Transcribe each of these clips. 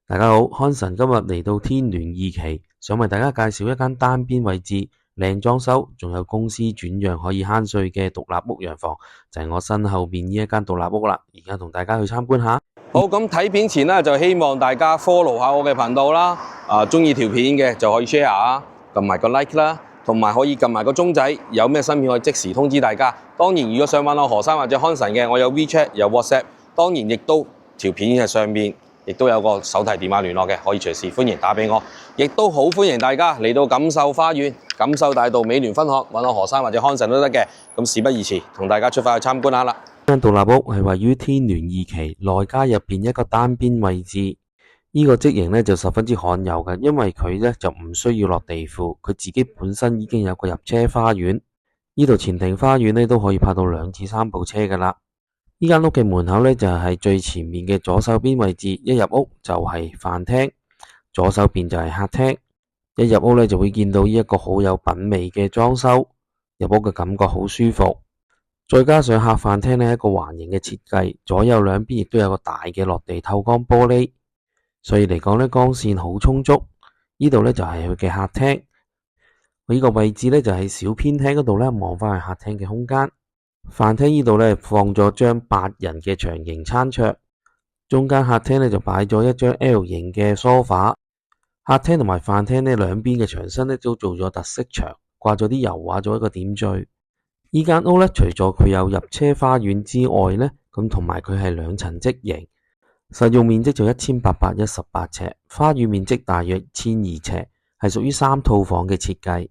大家好，漢神今日嚟到天聯二期，想為大家介紹一間單邊位置、靚裝修，仲有公司轉讓可以慳稅嘅獨立屋洋房，就係我身後邊呢一間獨立屋啦。而家同大家去參觀下。好，咁睇片前呢，就希望大家 follow 下我嘅頻道啦。中意條片嘅就可以 share 啊，撳埋個 like 啦，同埋可以撳埋個鐘仔，有咩新片可以即時通知大家。當然，如果想揾我何生或者漢神嘅，我有 WeChat 有 WhatsApp， 當然亦都條片嘅上面亦都有個手提電話聯絡嘅，可以隨時歡迎打俾我。亦都好歡迎大家嚟到錦繡花園、錦繡大道美聯分行揾我何生或者漢神都得嘅。咁事不宜遲，同大家出發去參觀下啦。呢間獨立屋係位於天聯二期內街入邊一個單邊位置，呢個職型呢就十分之罕有嘅，因為佢呢就唔需要落地庫，佢自己本身已經有個入車花園，呢度前庭花園呢都可以泊到2至3部車噶啦。呢間屋嘅門口呢，就係最前面嘅左手邊位置，一入屋就係飯廳，左手邊就係客廳。一入屋呢，就會見到呢一個好有品味嘅裝修，入屋嘅感覺好舒服。再加上客飯廳呢係一個環形嘅設計，左右兩邊亦都有個大嘅落地透光玻璃，所以嚟講呢，光線好充足。呢度呢，就係佢嘅客廳，呢個位置呢，就喺小偏廳嗰度呢，望返去客廳嘅空間。飯廳呢度呢，放咗張8人嘅長形餐桌，中間客廳呢就擺咗一張 L 型嘅梳化。客廳同埋飯廳呢兩邊嘅牆身呢都做咗特色牆，掛咗啲油畫做一個點綴。呢間屋呢，除咗佢有入車花園之外呢，咁同埋佢係2層職型，實用面積就1818尺，花園面積大約1200尺，係屬於3套房嘅設計。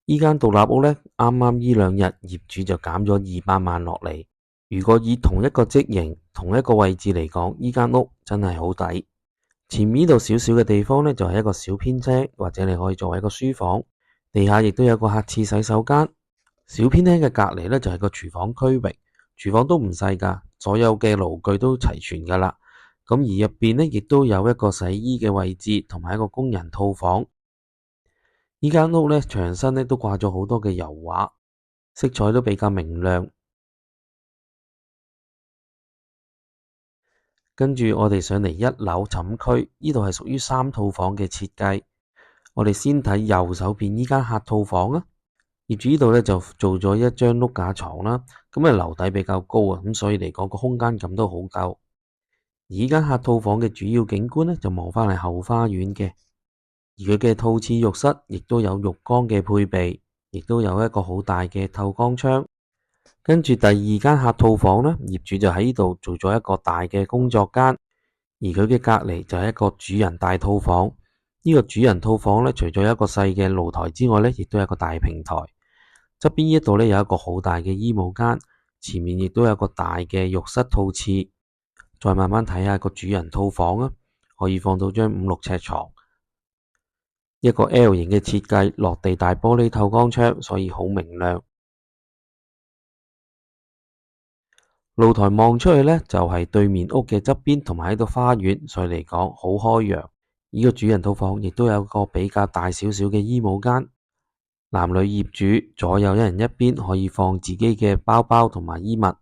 呢間獨立屋呢，啱啱呢2日業主就減咗200萬落嚟。如果以同一個職型、同一個位置嚟講，呢間屋真係好抵。前面呢度少少嘅地方呢，就係一個小偏廳，或者你可以作為一個書房。地下亦都有個客廁洗手間。小偏廳嘅隔籬呢，就係個廚房區域，廚房都唔細噶，所有嘅爐具都齊全噶啦。咁而入邊呢，亦都有一個洗衣嘅位置，同埋一個工人套房。呢間屋呢，牆身呢都掛咗好多嘅油畫，色彩都比較明亮。跟住我哋上嚟1樓寢區，呢度係屬於3套房嘅設計。我哋先睇右手邊呢間客套房啊，業主呢度呢就做咗一張碌架床啦，咁樓底比較高啊，咁所以嚟講個空間感都好夠。而呢間客套房嘅主要景觀呢，就望返嚟後花園嘅。而佢嘅套廁浴室亦都有浴缸嘅配備，亦都有一個好大嘅透光窗。跟住第2間客套房呢，業主就喺呢度做咗一個大嘅工作間，而佢嘅隔籬就係一個主人大套房。呢個主人套房呢，除咗一個細嘅露台之外呢，亦都有一個大平台。側邊呢度呢，有一個好大嘅衣帽間，前面亦都有個大嘅浴室套廁。再慢慢睇下個主人套房啊，可以放到張5、6尺床。一個 L 型嘅設計，落地大玻璃透光窗，所以好明亮。露台望出去呢，就係對面屋嘅側邊，同埋喺度花園，所以嚟講好開揚。呢個主人套房亦都有個比較大少少嘅衣帽間，男女業主左右1人1邊，可以放自己嘅包包同埋衣物。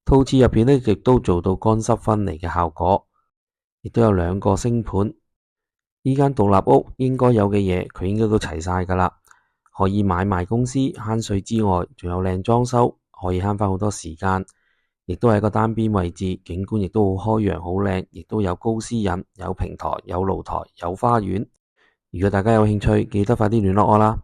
套廁入邊呢，亦都做到乾濕分離嘅效果，亦都有2個星盤。呢間獨立屋應該有嘅嘢，佢應該都齊晒噶啦。可以買賣公司慳稅之外，仲有靚裝修，可以慳返好多時間。亦都係一個單邊位置，景觀亦都好開揚好靚，亦都有高私隱、有平台、有露台、有花園。如果大家有興趣，記得快啲聯絡我啦。